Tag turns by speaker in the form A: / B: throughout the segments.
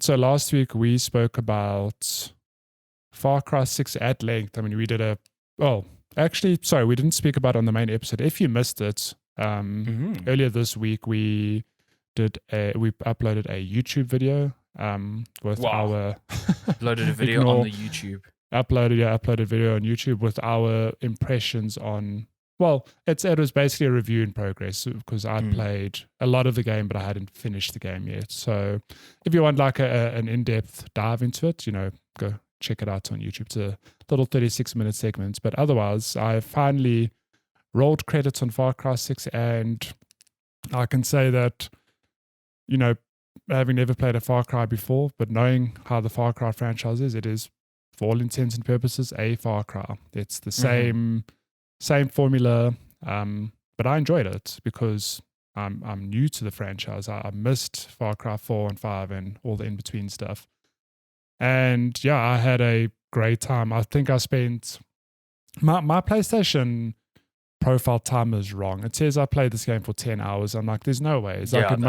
A: So last week we spoke about Far Cry 6 at length. I mean, we did we didn't speak about it on the main episode. If you missed it, earlier this week we uploaded a YouTube video with our
B: uploaded a video on the YouTube.
A: Uploaded video on YouTube with our impressions on. Well, it was basically a review in progress because I'd played a lot of the game, but I hadn't finished the game yet. So if you want like an in-depth dive into it, go check it out on YouTube. It's a little 36-minute segment. But otherwise, I finally rolled credits on Far Cry 6, and I can say that, having never played a Far Cry before, but knowing how the Far Cry franchise is, it is, for all intents and purposes, a Far Cry. It's the same formula, but I enjoyed it because I'm new to the franchise. I missed Far Cry 4 and 5 and all the in-between stuff. And yeah, I had a great time. I think I spent my PlayStation profile time is wrong. It says I played this game for 10 hours. I'm like, there's no way. It's like it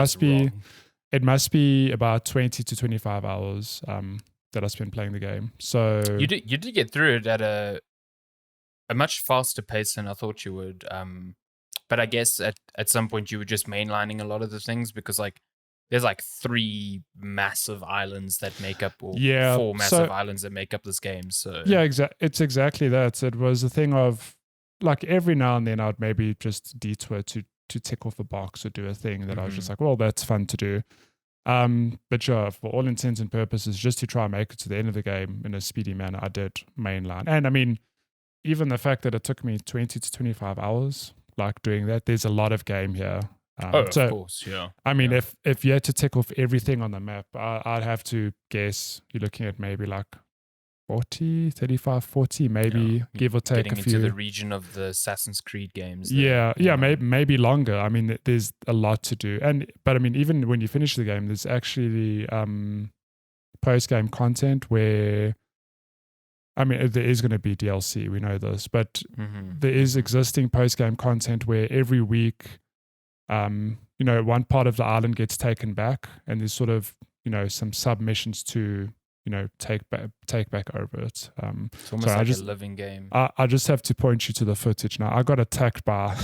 A: must be about 20 to 25 hours that I spent playing the game. So
B: you did get through it at a much faster pace than I thought you would. But I guess at some point you were just mainlining a lot of the things because there's 3 massive islands that make up, or 4 massive islands that make up this game. So
A: yeah, it's exactly that. It was a thing of every now and then I'd maybe just detour to tick off a box or do a thing that I was just like, well, that's fun to do. But yeah, for all intents and purposes, just to try and make it to the end of the game in a speedy manner, I did mainline. And I mean, even the fact that it took me 20 to 25 hours, doing that, there's a lot of game here.
B: Of course, yeah.
A: I mean, if you had to tick off everything on the map, I'd have to guess you're looking at maybe 35, 40, maybe give or take a few.
B: Getting into the region of the Assassin's Creed games.
A: Maybe longer. I mean, there's a lot to do. But I mean, even when you finish the game, there's actually post-game content where, I mean, there is going to be DLC, we know this, but there is existing post-game content where every week, one part of the island gets taken back, and there's sort of, some submissions to, take back over it.
B: It's almost a living game.
A: I just have to point you to the footage now. I got attacked by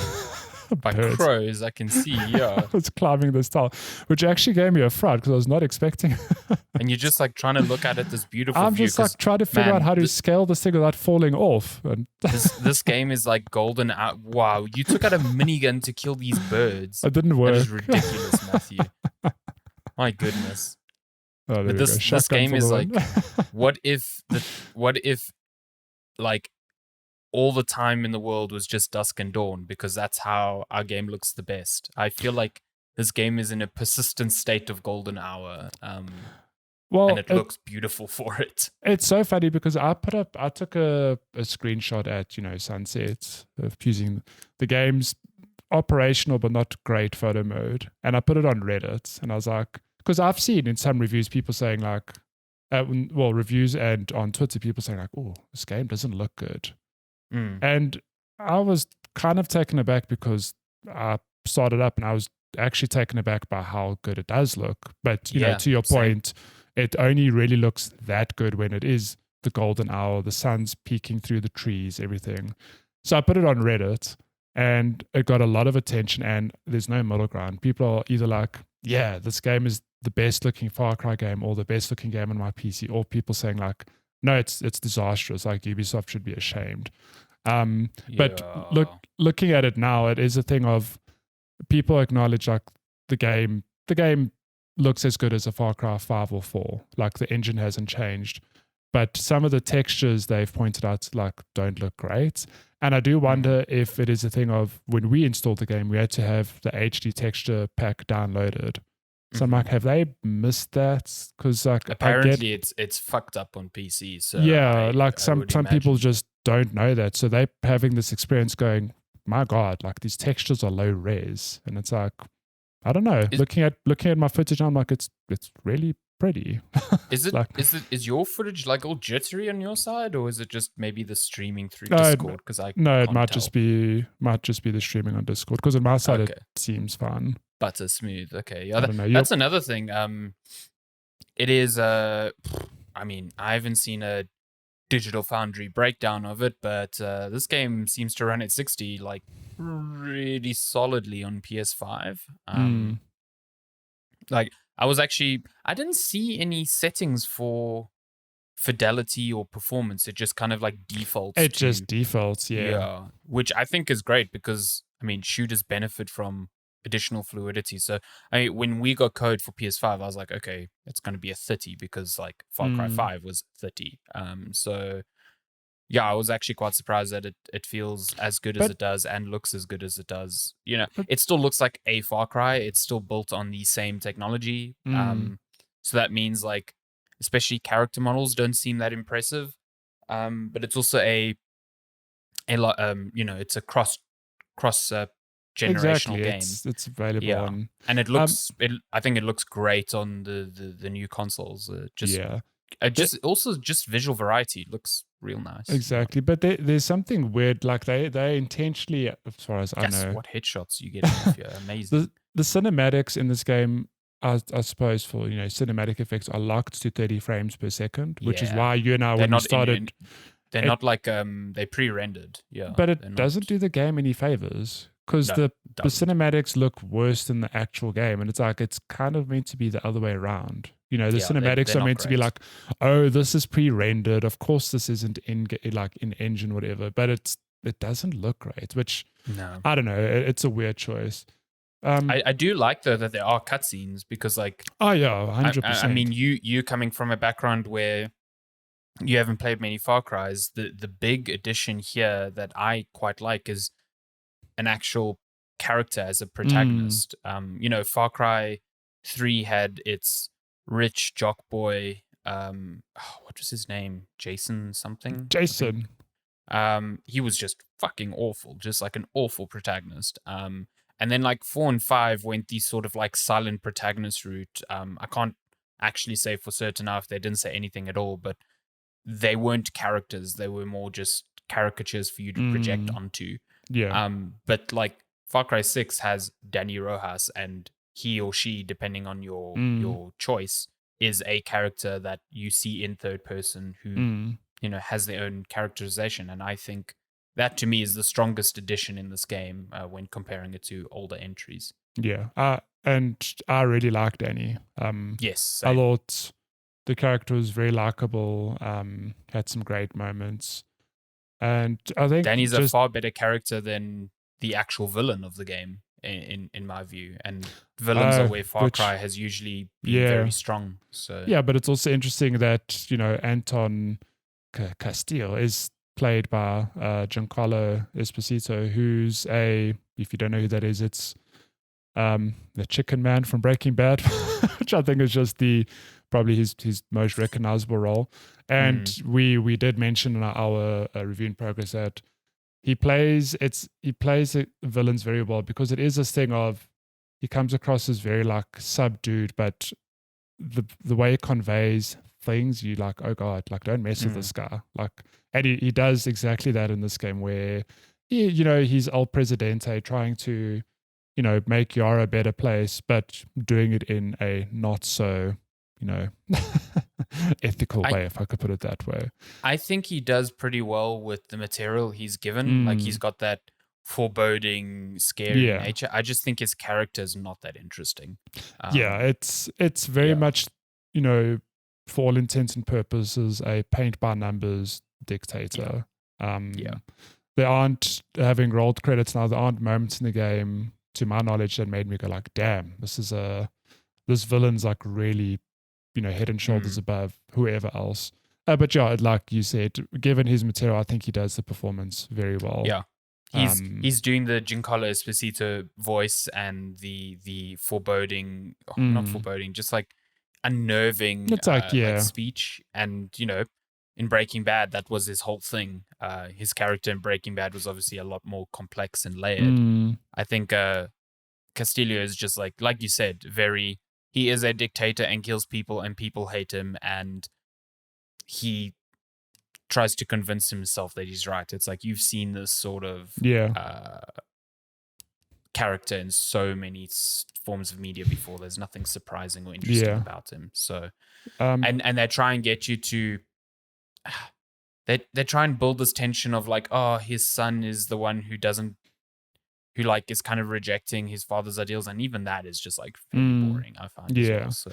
A: birds.
B: Crows, I can see, yeah.
A: I was climbing this tall, which actually gave me a fright because I was not expecting.
B: And you're just trying to look at it, this beautiful
A: I'm
B: view.
A: just trying to figure out how to scale this thing without falling off. And
B: this game is golden out. Wow, you took out a minigun to kill these birds.
A: It didn't work.
B: That is ridiculous, Matthew. My goodness.
A: Oh,
B: but this game is what if all the time in the world was just dusk and dawn, because that's how our game looks the best. I feel like this game is in a persistent state of golden hour, and it looks beautiful for it.
A: It's so funny because I took a screenshot at sunset of using the game's operational but not great photo mode, and I put it on Reddit, and I was like, because I've seen in some reviews people saying reviews and on Twitter people saying oh, this game doesn't look good. And I was kind of taken aback because I started up and I was actually taken aback by how good it does look. But, to your point, it only really looks that good when it is the golden hour, the sun's peeking through the trees, everything. So I put it on Reddit and it got a lot of attention, and there's no middle ground. People are either like, yeah, this game is the best looking Far Cry game or the best looking game on my PC, or people saying no, it's disastrous. Ubisoft should be ashamed. But looking at it now, it is a thing of people acknowledge the game looks as good as a Far Cry 5 or 4. The engine hasn't changed, but some of the textures they've pointed out don't look great. And I do wonder if it is a thing of when we installed the game, we had to have the HD texture pack downloaded. So I'm like, have they missed that? Because
B: apparently it's fucked up on PC. So
A: yeah, some people just don't know that. So they're having this experience going, my God, these textures are low res, and it's I don't know. Looking at my footage, I'm like, it's really pretty.
B: Is your footage all jittery on your side, or is it just maybe the streaming through Discord? Because it
A: might just be the streaming on Discord. Because on my side it seems fine.
B: Butter smooth. Okay, yeah, that's another thing. It is I mean, I haven't seen a Digital Foundry breakdown of it, but this game seems to run at 60 like really solidly on PS5. Like I didn't see any settings for fidelity or performance. It just kind of like defaults
A: It
B: to,
A: just defaults,
B: yeah, which I think is great because I mean shooters benefit from additional fluidity. So when we got code for PS5, I was like, okay, it's going to be a 30 because like Far Cry 5 was 30. So yeah, I was actually quite surprised that it feels as good as
A: But-
B: it does and looks as good as it does. You know,
A: But-
B: it still looks like a Far Cry. It's still built on the same technology. So that means like, especially character models don't seem that impressive. But it's also a lot. It's a cross generational
A: exactly,
B: game.
A: it's available
B: Yeah,
A: on.
B: and it looks. I think it looks great on the new consoles. Just visual variety. It looks real nice.
A: Exactly, but there's something weird. Like they intentionally, as far as I know,
B: What headshots you get off here. Amazing.
A: the cinematics in this game, I suppose for cinematic effects are locked to 30 frames per second, which is why you and I, when we started,
B: they're not like they pre-rendered. Yeah,
A: but it doesn't do the game any favors because the cinematics look worse than the actual game, and it's like it's kind of meant to be the other way around. The cinematics are meant to be like, oh, this is pre-rendered. Of course, this isn't in engine, whatever. But it doesn't look great, which I don't know. It's a weird choice.
B: I do like though that there are cutscenes because like,
A: oh yeah, 100%.
B: I mean, you coming from a background where you haven't played many Far Cries, the big addition here that I quite like is an actual character as a protagonist. Far Cry 3 had its rich jock boy. What was his name? Jason something.
A: Jason.
B: He was just fucking awful, just like an awful protagonist. And then like 4 and 5 went the sort of like silent protagonist route. I can't actually say for certain now if they didn't say anything at all, but they weren't characters. They were more just caricatures for you to project onto.
A: Yeah.
B: But like Far Cry 6 has Danny Rojas, and he or she, depending on your choice, is a character that you see in third person who has their own characterization. And I think that to me is the strongest addition in this game when comparing it to older entries.
A: Yeah. And I really liked Danny.
B: Yes.
A: Same. I thought the character was very likable, had some great moments. And I think
B: Danny's a far better character than the actual villain of the game, in my view. And villains are where Far Cry has usually been very strong. So
A: yeah, but it's also interesting that Anton Castillo is played by Giancarlo Esposito, who's if you don't know who that is, it's the Chicken Man from Breaking Bad, which I think is just probably his most recognizable role. And we did mention in our review in progress that he plays the villains very well, because it is this thing of he comes across as very like subdued, but the way he conveys things, you like, oh god, like don't mess with this guy. Like, and he does exactly that in this game, where he's El Presidente trying to make Yara a better place, but doing it in a not so ethical way, if I could put it that way.
B: I think he does pretty well with the material he's given. Like he's got that foreboding, scary nature. I just think his character is not that interesting.
A: It's very much, for all intents and purposes, a paint by numbers dictator. There aren't, having rolled credits now, there aren't moments in the game, to my knowledge, that made me go like, damn, this villain's like really, head and shoulders above whoever else. But yeah, like you said, given his material, I think he does the performance very well.
B: Yeah. He's doing the Giancarlo Esposito voice and the foreboding, not foreboding, just like unnerving like speech. And, in Breaking Bad, that was his whole thing. His character in Breaking Bad was obviously a lot more complex and layered. I think Castillo is just like you said, he is a dictator and kills people and people hate him, and he tries to convince himself that he's right. It's like you've seen this sort of character in so many forms of media before. There's nothing surprising or interesting about him. So, and they try and get you to, they try and build this tension of like, oh, his son is the one who like is kind of rejecting his father's ideals, and even that is just like fairly boring, I find. As well. So,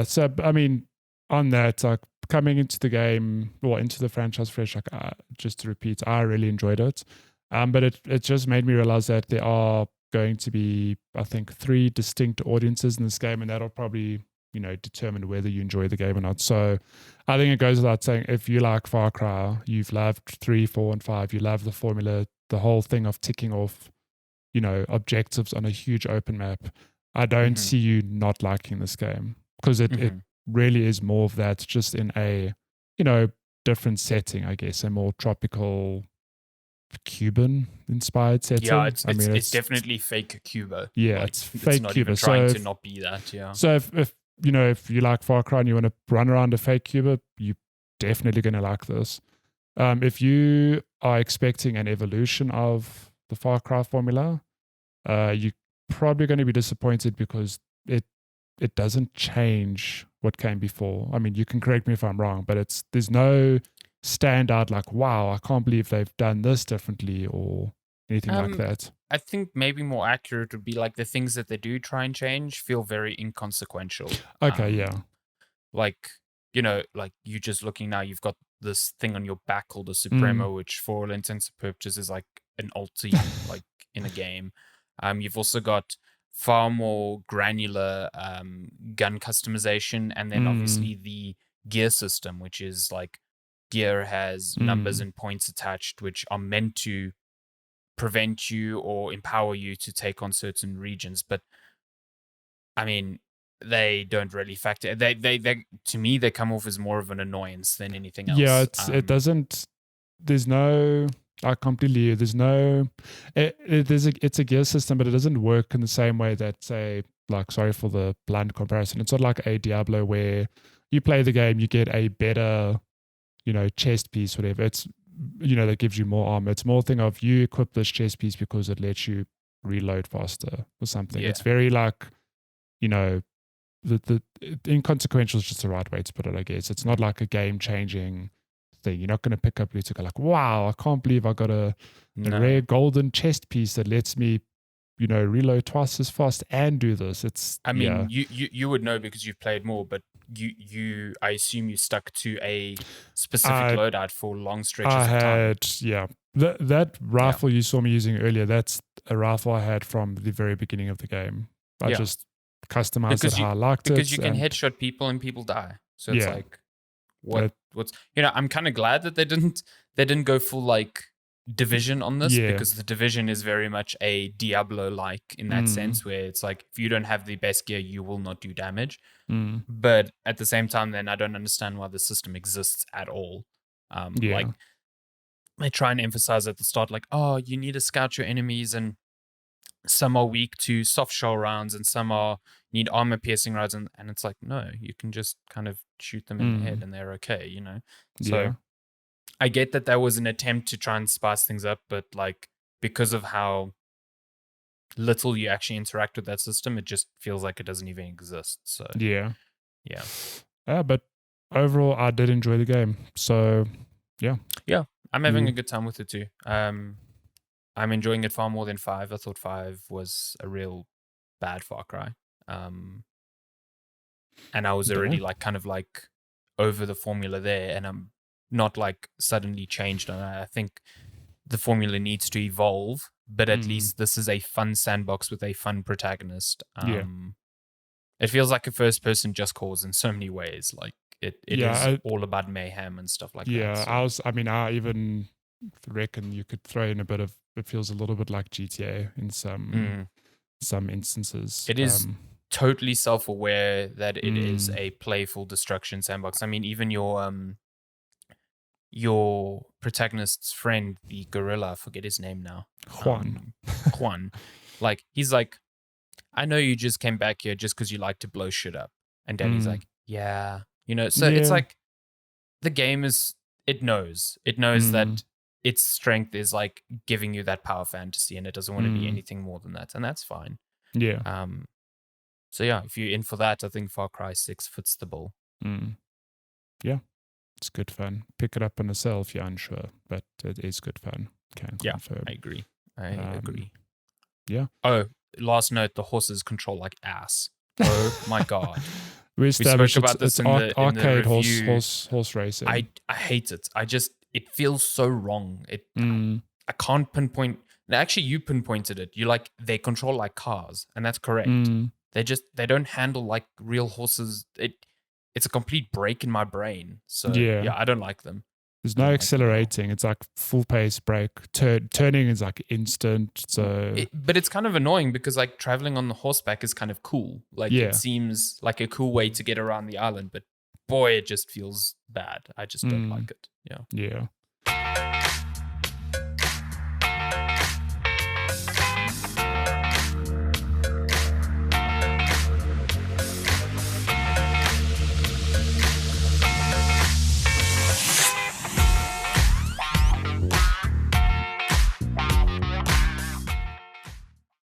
A: so I mean, on that, like coming into the game or into the franchise fresh, like just to repeat, I really enjoyed it. But it just made me realize that there are going to be, I think, 3 distinct audiences in this game, and that'll probably, determine whether you enjoy the game or not. So I think it goes without saying, if you like Far Cry, you've loved 3, 4, and 5, you love the formula, the whole thing of ticking off, objectives on a huge open map. I don't see you not liking this game, because it really is more of that, just in a, different setting, I guess, a more tropical, Cuban inspired setting.
B: Yeah, it's definitely fake Cuba.
A: Yeah, like, it's fake
B: not
A: Cuba.
B: Even trying to not be that. Yeah.
A: So if you like Far Cry and you want to run around a fake Cuba, you're definitely going to like this. If you are expecting an evolution of the Far Cry formula, you're probably going to be disappointed, because it doesn't change what came before. I mean, you can correct me if I'm wrong, but there's no standout like, wow, I can't believe they've done this differently or anything like that.
B: I think maybe more accurate would be like the things that they do try and change feel very inconsequential.
A: Okay, yeah.
B: Like, like you just looking now, you've got this thing on your back called a Supremo, which for all intents and purposes is like an ulti, like in a game. You've also got far more granular gun customization, and then obviously the gear system, which is like gear has numbers and points attached, which are meant to prevent you or empower you to take on certain regions. But I mean, they don't really factor. They to me, they come off as more of an annoyance than anything else.
A: Yeah, it doesn't. There's no. I completely. There's no. It's a gear system, but it doesn't work in the same way that, say, like, sorry for the blunt comparison. It's not like a Diablo where you play the game, you get a better, chest piece, whatever. It's, that gives you more armor. It's more thing of you equip this chest piece because it lets you reload faster or something.
B: Yeah.
A: It's very like, the inconsequential is just the right way to put it, I guess. It's not like a game changing thing. You're not going to pick up Lutica like, wow, I can't believe I got a rare golden chest piece that lets me, reload twice as fast and do this.
B: I mean, you would know because you've played more, but I assume you stuck to a specific loadout for long stretches of time.
A: Yeah. That rifle you saw me using earlier, that's a rifle I had from the very beginning of the game. I just customized it how I liked it.
B: Because you can headshot people and people die. So it's like, what's I'm kind of glad that they didn't go full like Division on this, because the Division is very much a Diablo like in that sense, where it's like, if you don't have the best gear, you will not do damage. But at the same time, then I don't understand why the system exists at all. Like they try and emphasize at the start, like, oh, you need to scout your enemies, and some are weak to soft shell rounds and some need armor piercing rounds, and it's like, no, you can just kind of shoot them in the head and they're okay, So I get that was an attempt to try and spice things up, but like, because of how little you actually interact with that system, it just feels like it doesn't even exist. So
A: but overall I did enjoy the game. So
B: I'm having a good time with it too. I'm enjoying it far more than 5. I thought 5 was a real bad Far Cry. And I was already like kind of like over the formula there, and I'm not like suddenly changed on it. I think the formula needs to evolve, but at least this is a fun sandbox with a fun protagonist. It feels like a first person Just Cause in so many ways. Like it is all about mayhem and stuff like that. So.
A: I even reckon you could throw in a bit of, it feels a little bit like GTA in some instances.
B: It is totally self-aware that it is a playful destruction sandbox. I mean, even your protagonist's friend, the gorilla, I forget his name now. Juan. Like, he's like, I know you just came back here just because you like to blow shit up. And Danny's like, yeah. So it's like, the game is, it knows that its strength is like giving you that power fantasy, and it doesn't want to be
A: Mm.
B: anything more than that, and that's fine.
A: Yeah.
B: So yeah, if you're in for that, I think Far Cry 6 fits the bill.
A: Yeah, it's good fun. Pick it up on a sale if you're unsure, but it is good fun. Can confirm.
B: I agree. I agree.
A: Yeah.
B: Oh, last note: the horses control like ass. Oh my god.
A: We established
B: spoke about this in the
A: arcade
B: review.
A: horse racing.
B: I hate it. It feels so wrong. I can't pinpoint. Actually, you pinpointed it. You like they control like cars, and that's correct. They don't handle like real horses. It's a complete break in my brain. So yeah, I don't like them.
A: There's no accelerating. It's like full pace brake. Turning is like instant. So,
B: but it's kind of annoying because like traveling on the horseback is kind of cool. Like it seems like a cool way to get around the island. But boy, it just feels bad. I just don't like it. Yeah.
A: Yeah.